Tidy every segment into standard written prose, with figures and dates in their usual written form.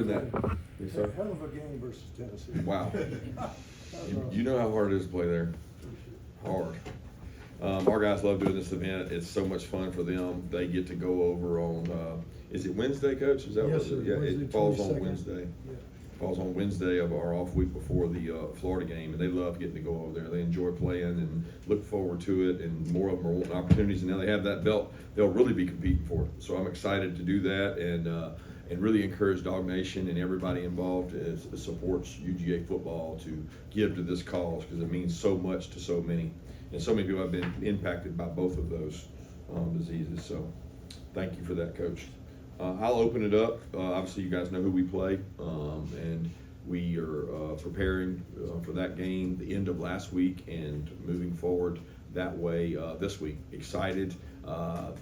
doing that. Yes, sir. Hell of a game versus Tennessee. Wow. You know how hard it is to play there. Hard. Our guys love doing this event. It's so much fun for them. They get to go over on, is it Wednesday, Coach? Is that Yes, what sir. Yeah, Wednesday, it falls on 22nd. Wednesday. Yeah. Falls on Wednesday of our off week before the Florida game, and they love getting to go over there. They enjoy playing and look forward to it, and more of them are wanting opportunities. And now they have that belt, they'll really be competing for it. So I'm excited to do that, and really encourage Dog Nation and everybody involved as supports UGA football to give to this cause, because it means so much to so many, and so many people have been impacted by both of those diseases. So thank you for that, Coach. I'll open it up. Obviously, you guys know who we play, and we are preparing for that game the end of last week and moving forward that way this week. Excited,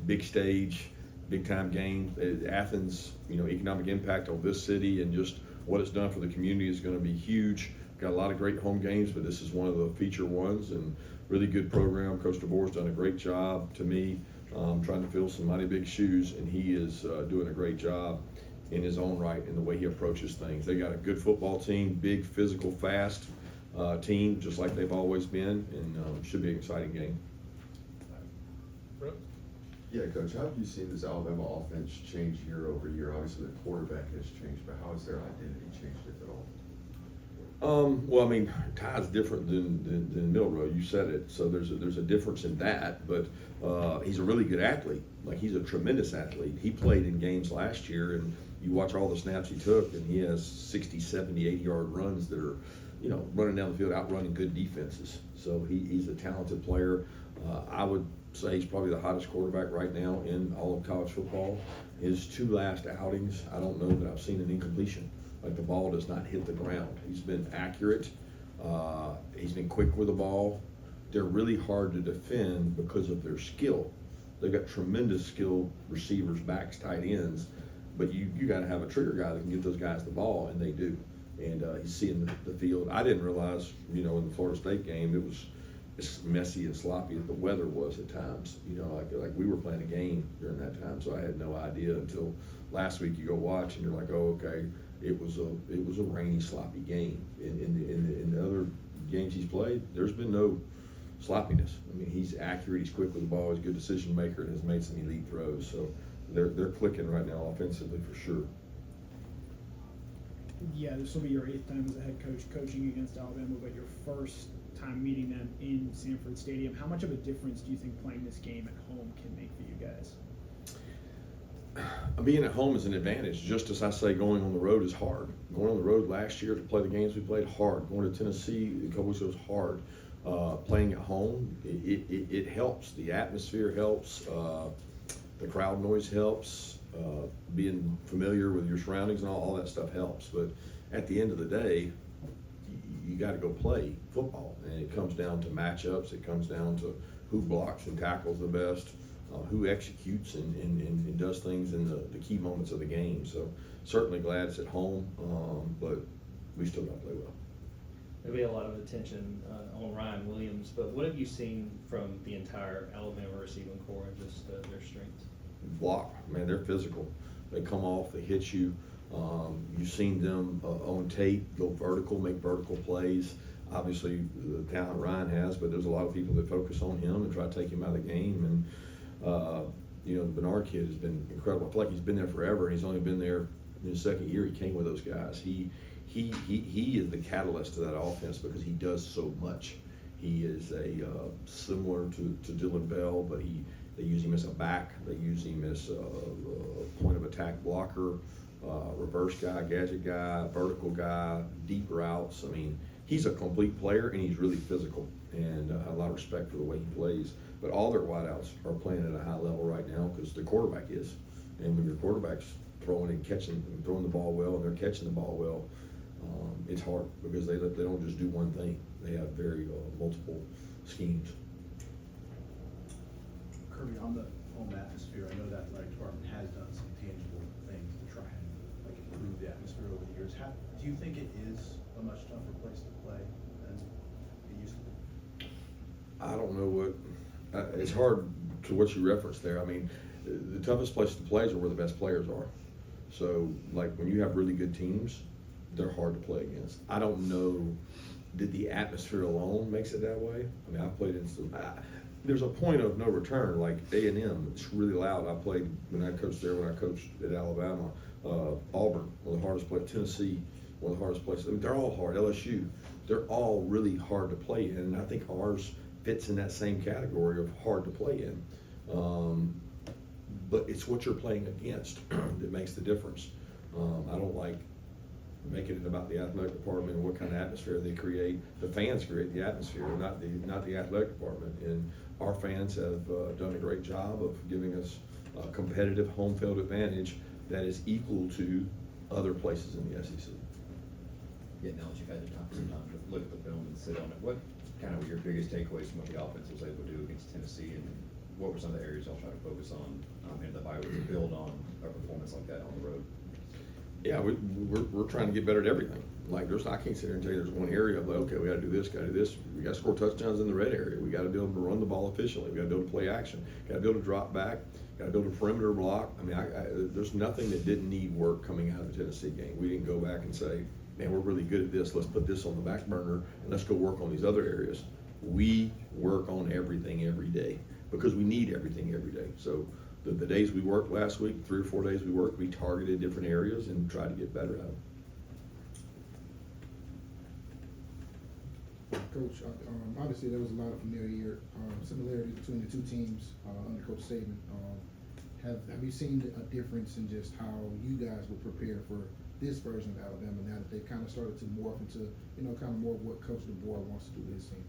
big stage, big time game. Athens, economic impact on this city and just what it's done for the community is going to be huge. Got a lot of great home games, but this is one of the feature ones, and really good program. Coach Deboer's done a great job to me. Trying to fill some mighty big shoes, and he is doing a great job in his own right in the way he approaches things. They got a good football team, big, physical, fast team, just like they've always been, and should be an exciting game. Yeah, Coach, how have you seen this Alabama offense change year over year? Obviously, the quarterback has changed, but how has their identity changed, if at all? Well, I mean, Ty's different than Milroe. You said it. So there's a difference in that, but he's a really good athlete. Like, he's a tremendous athlete. He played in games last year, and you watch all the snaps he took, and he has 60, 70, 80-yard runs that are, running down the field, outrunning good defenses. So he's a talented player. I would say he's probably the hottest quarterback right now in all of college football. His two last outings, I don't know that I've seen an incompletion. Like, the ball does not hit the ground. He's been accurate. He's been quick with the ball. They're really hard to defend because of their skill. They've got tremendous skilled receivers, backs, tight ends, but you got to have a trigger guy that can get those guys the ball, and they do. And he's seeing the field. I didn't realize, in the Florida State game, it was as messy and sloppy as the weather was at times. Like we were playing a game during that time, so I had no idea until last week. You go watch, and you're like, oh, okay. It was a rainy, sloppy game. In the other games he's played, there's been no sloppiness. I mean, he's accurate, he's quick with the ball, he's a good decision maker, and has made some elite throws. So they're clicking right now offensively for sure. Yeah, this will be your 8th time as a head coach coaching against Alabama, but your first time meeting them in Sanford Stadium. How much of a difference do you think playing this game at home can make for you guys? Being at home is an advantage. Just as I say, going on the road is hard. Going on the road last year to play the games we played, hard. Going to Tennessee a couple weeks ago was hard. Playing at home, it helps. The atmosphere helps. The crowd noise helps. Being familiar with your surroundings and all that stuff helps. But at the end of the day, you got to go play football, and it comes down to matchups. It comes down to who blocks and tackles the best. Who executes and does things in the key moments of the game. So certainly glad it's at home, but we still got to play well. There'll be a lot of attention on Ryan Williams, but what have you seen from the entire Alabama receiving corps and just their strengths? Block, man, they're physical. They come off, they hit you. You've seen them on tape go vertical, make vertical plays. Obviously, the talent Ryan has, but there's a lot of people that focus on him and try to take him out of the game. And the Bernard kid has been incredible. I feel like he's been there forever. He's only been there in his second year. He came with those guys. He is the catalyst to that offense because he does so much. He is similar to Dylan Bell, but they use him as a back. They use him as a point of attack blocker, reverse guy, gadget guy, vertical guy, deep routes. I mean, he's a complete player, and he's really physical, and a lot of respect for the way he plays. But all their wideouts are playing at a high level right now because the quarterback is. And when your quarterback's throwing and catching and throwing the ball well, and they're catching the ball well, it's hard because they don't just do one thing. They have very multiple schemes. Kirby, on the home atmosphere, I know that athletic department has done some tangible things to try and improve the atmosphere over the years. Do you think it is a much tougher place to play than it used to be? I don't know what. It's hard to what you referenced there. I mean, the toughest place to play is where the best players are. So, like, when you have really good teams, they're hard to play against. I don't know, did the atmosphere alone makes it that way? I mean, I've played in some, there's a point of no return, like A&M, it's really loud. I played, when I coached there, when I coached at Alabama, Auburn, one of the hardest places, Tennessee, one of the hardest places. I mean, they're all hard, LSU, they're all really hard to play in, and I think ours fits in that same category of hard to play in. But it's what you're playing against that makes the difference. I don't like making it about the athletic department and what kind of atmosphere they create. The fans create the atmosphere, not the athletic department. And our fans have done a great job of giving us a competitive home field advantage that is equal to other places in the SEC. Yeah, now that you've had some time to look at the film and sit on it, what kind of were your biggest takeaways from what the offense was able to do against Tennessee, and what were some of the areas y'all try to focus on in the bye week to build on a performance like that on the road? Yeah, we're trying to get better at everything. Like, I can't sit here and tell you there's one area of, like, okay, we got to do this, got to do this. We got to score touchdowns in the red area. We got to be able to run the ball efficiently. We got to be able to play action. Got to be able to drop back. Got to build a perimeter block. I mean, there's nothing that didn't need work coming out of the Tennessee game. We didn't go back and say, man, we're really good at this. Let's put this on the back burner and let's go work on these other areas. We work on everything every day because we need everything every day. So the days we worked last week, 3 or 4 days we worked, we targeted different areas and tried to get better at them. Coach, obviously there was a lot of similarity between the two teams under Coach Saban. Have you seen a difference in just how you guys would prepare for this version of Alabama now that they've kind of started to morph into, kind of more of what Coach Deboer wants to do with his team?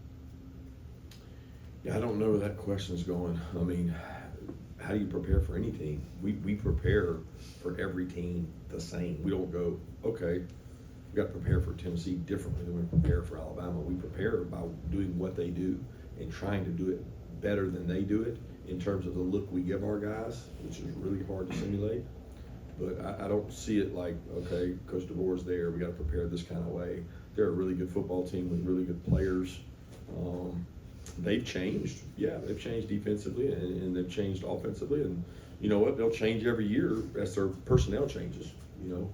Yeah, I don't know where that question's going. I mean, how do you prepare for any team? We prepare for every team the same. We don't go, okay, we got to prepare for Tennessee differently than we prepare for Alabama. We prepare by doing what they do and trying to do it better than they do it in terms of the look we give our guys, which is really hard to simulate. But I don't see it like, okay, Coach DeBoer's there, we got to prepare this kind of way. They're a really good football team with really good players. They've changed. Yeah, they've changed defensively and they've changed offensively. And you know what? They'll change every year as their personnel changes.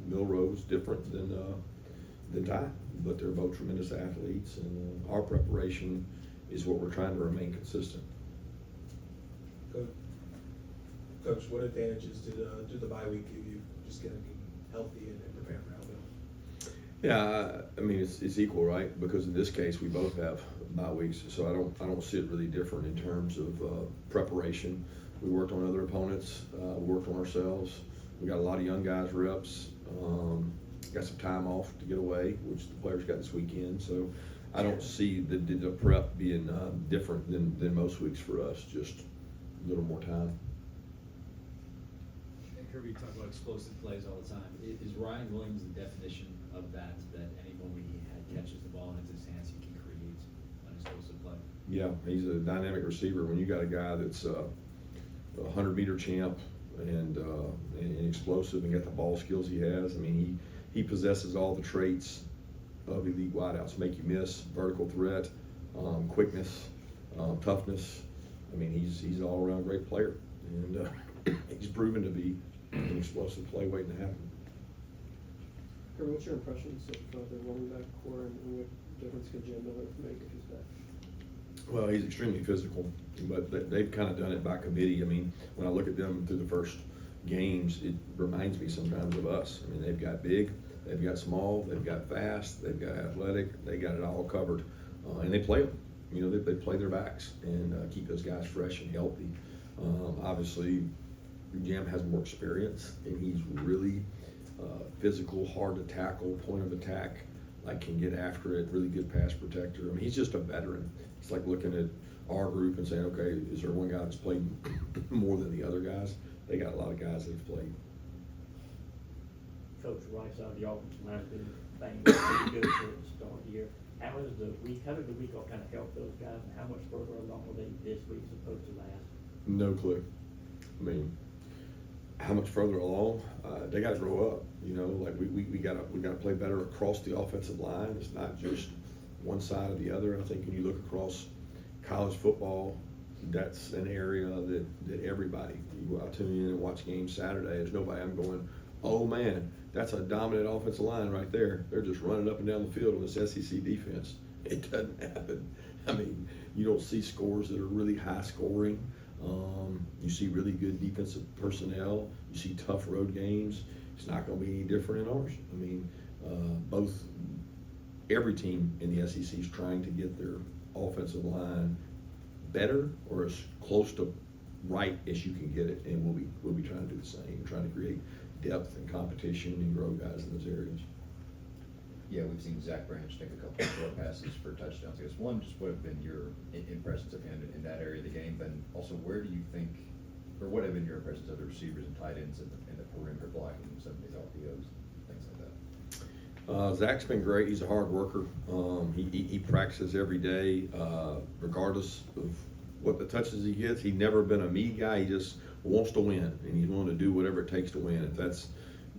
Milroe's different than Ty, but they're both tremendous athletes. And our preparation is what we're trying to remain consistent. Coach, what advantages did the bye week give you, just getting healthy and preparing for Alabama? Yeah, I mean it's equal, right? Because in this case we both have bye weeks, so I don't see it really different in terms of preparation. We worked on other opponents, we worked on ourselves. We got a lot of young guys reps. Got some time off to get away, which the players got this weekend. So I don't see the prep being different than most weeks for us. Just a little more time. Kirby, you talk about explosive plays all the time. Is Ryan Williams the definition of that any moment he catches the ball into his hands, he can create an explosive play? Yeah, he's a dynamic receiver. When you got a guy that's a 100-meter champ and explosive and got the ball skills he has, I mean, he possesses all the traits of elite wideouts: make you miss, vertical threat, quickness, toughness. I mean, he's an all-around great player, and he's proven to be an explosive play waiting to happen. Kirby, what's your impressions of the running back core, and what difference could Jim Miller make if he's back? Well, he's extremely physical, but they've kind of done it by committee. I mean, when I look at them through the first games, it reminds me sometimes of us. I mean, they've got big, they've got small, they've got fast, they've got athletic, they got it all covered, and they play them. They play their backs and keep those guys fresh and healthy. Obviously, Jim has more experience, and he's really physical, hard to tackle, point of attack, can get after it, really good pass protector. I mean, he's just a veteran. It's like looking at our group and saying, okay, is there one guy that's played more than the other guys? They got a lot of guys that have played. Coach, right side of the offensive line has been pretty good for the start of the year. How did the week all kind of help those guys, and how much further along were they this week as opposed to last? No clue. I mean, how much further along? They got to grow up. We got to play better across the offensive line. It's not just one side or the other. I think when you look across college football, that's an area that everybody. I tune in and watch games Saturday. There's nobody I'm going, oh man, that's a dominant offensive line right there. They're just running up and down the field on this SEC defense. It doesn't happen. I mean, you don't see scores that are really high scoring. You see really good defensive personnel. You see tough road games. It's not going to be any different in ours. I mean, every team in the SEC is trying to get their offensive line better or as close to right as you can get it, and we'll be trying to do the same. We're trying to create depth and competition and grow guys in those areas. Yeah, we've seen Zach Branch take a couple of short passes for touchdowns. I guess one, just what have been your impressions of him in that area of the game, but also where do you think, or what have been your impressions of the receivers and tight ends in the perimeter blocking, some of these RPOs, things like that? Zach's been great. He's a hard worker. He practices every day, regardless of what the touches he gets. He's never been a me guy. He just wants to win, and he's willing to do whatever it takes to win. If that's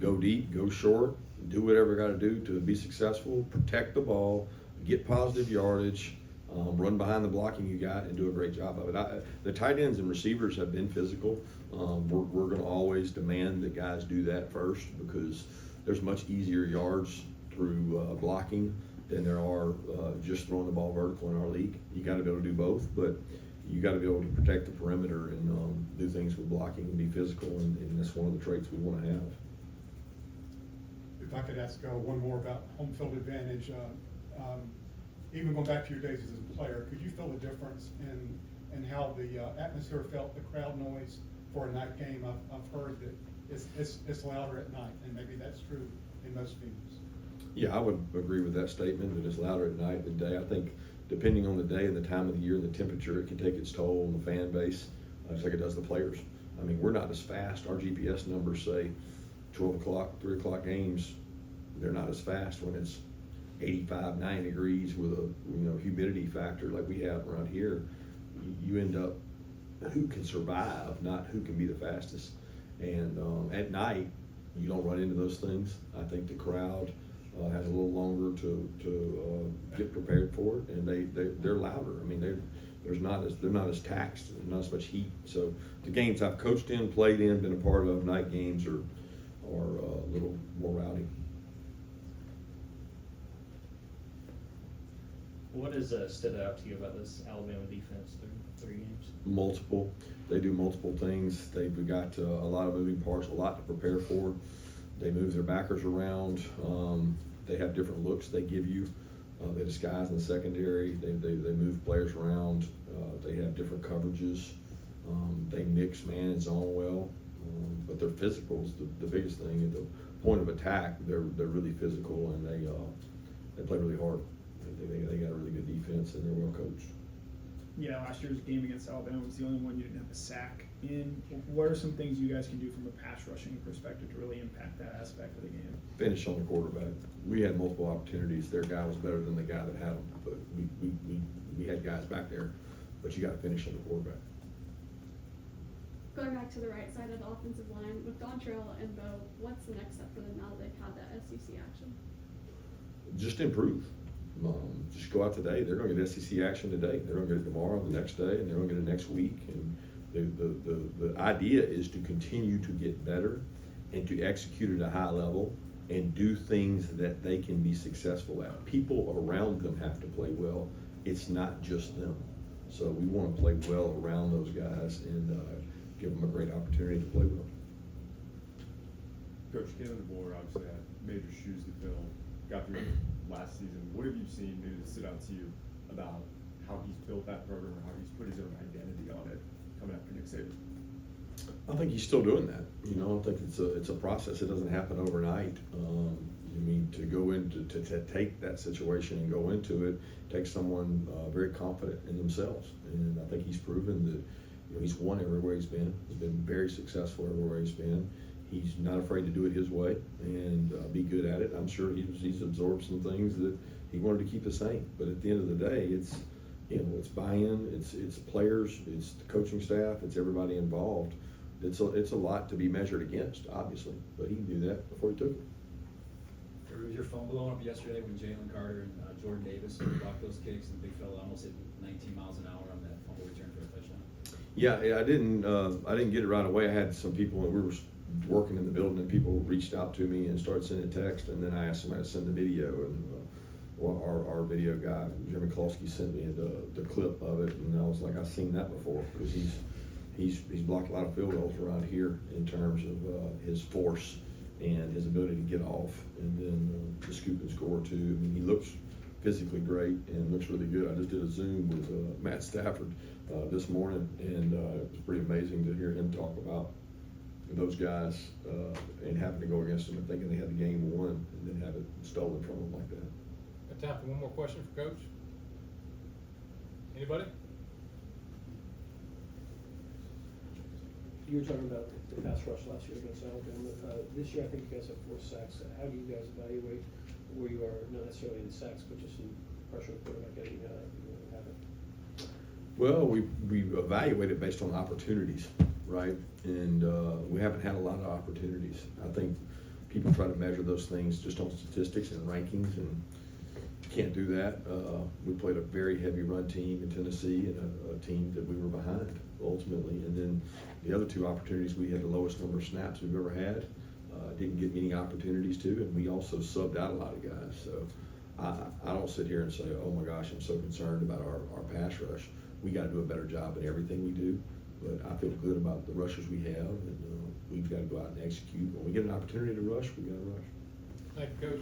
go deep, go short, do whatever got to do to be successful, protect the ball, get positive yardage, run behind the blocking you got, and do a great job of it. The tight ends and receivers have been physical. We're going to always demand that guys do that first because there's much easier yards through blocking than there are just throwing the ball vertical in our league. You got to be able to do both, but you got to be able to protect the perimeter and do things with blocking and be physical, and that's one of the traits we want to have. If I could ask one more about home field advantage, even going back to your days as a player, could you feel the difference in how the atmosphere felt, the crowd noise for a night game? I've heard that it's louder at night, and maybe that's true in most venues. Yeah, I would agree with that statement, that it's louder at night than day. I think depending on the day and the time of the year and the temperature, it can take its toll on the fan base, just like it does the players. I mean, we're not as fast. Our GPS numbers say 12 o'clock, 3 o'clock games, they're not as fast when it's 85, 90 degrees with a humidity factor like we have around here. You end up who can survive, not who can be the fastest. And at night, you don't run into those things. I think the crowd has a little longer to get prepared for it, and they're louder. I mean, they're not as taxed, there's not as much heat. So the games I've coached in, played in, been a part of, night games are a little more rowdy. What has stood out to you about this Alabama defense through 3 games? Multiple. They do multiple things. They've got a lot of moving parts, a lot to prepare for. They move their backers around. They have different looks they give you. They disguise in the secondary. They move players around. They have different coverages. They mix man and zone well. But their physical is the biggest thing. At the point of attack, they're really physical, and they play really hard. They got a really good defense, and they're well coached. Yeah, last year's game against Alabama was the only one you didn't have a sack in. What are some things you guys can do from a pass rushing perspective to really impact that aspect of the game? Finish on the quarterback. We had multiple opportunities. Their guy was better than the guy that had them, but we had guys back there. But you got to finish on the quarterback. Going back to the right side of the offensive line, with Dontrell and Bo, what's the next step for them now that they've had that SEC action? Just improve. Just go out today. They're going to get SEC action today. They're going to get it tomorrow, the next day, and they're going to get it next week. And the idea is to continue to get better and to execute at a high level and do things that they can be successful at. People around them have to play well. It's not just them. So we want to play well around those guys and give them a great opportunity to play well. Coach, Kalen Deboer obviously had major shoes to fill, got through last season. What have you seen maybe that stood out to you about how he's built that program or how he's put his own identity on it coming after Nick Saban? I think he's still doing that. I think it's a process. It doesn't happen overnight. To go into to take that situation and go into it takes someone very confident in themselves. And I think he's proven that he's won everywhere he's been. He's been very successful everywhere he's been. He's not afraid to do it his way and be good at it. I'm sure he's absorbed some things that he wanted to keep the same. But at the end of the day, it's buy-in, it's players, it's the coaching staff, it's everybody involved. It's a lot to be measured against, obviously, but he knew that before he took it. Was your phone blowing up yesterday when Jalen Carter and Jordan Davis blocked those kicks and the big fella almost hit 19 miles an hour on that fumble return for a touchdown? Yeah, I didn't get it right away. I had some people, and we were working in the building, and people reached out to me and started sending text, and then I asked somebody to send the video, and our video guy, Jeremy Klosky, sent me the clip of it, and I was like, I've seen that before, because he's blocked a lot of field goals around here in terms of his force and his ability to get off, and then to scoop and score too. I mean, he looks physically great and looks really good. I just did a Zoom with Matt Stafford this morning, and it was pretty amazing to hear him talk about those guys and having to go against them and thinking they had the game won, and then have it stolen from them like that. Got time for one more question for Coach? Anybody? You were talking about the pass rush last year against Alabama. This year, I think you guys have 4 sacks. How do you guys evaluate where you are, not necessarily in sacks, but just in pressure on the quarterback getting, have it? Well, we evaluate it based on opportunities, right? And we haven't had a lot of opportunities. I think people try to measure those things just on statistics and rankings, and can't do that. We played a very heavy run team in Tennessee, and a team that we were behind ultimately. And then the other 2 opportunities, we had the lowest number of snaps we've ever had. Didn't get many opportunities to, and we also subbed out a lot of guys. So I don't sit here and say, oh my gosh, I'm so concerned about our pass rush. We got to do a better job in everything we do. But I feel good about the rushers we have, and we've got to go out and execute. When we get an opportunity to rush, we got to rush. Thank you, Coach.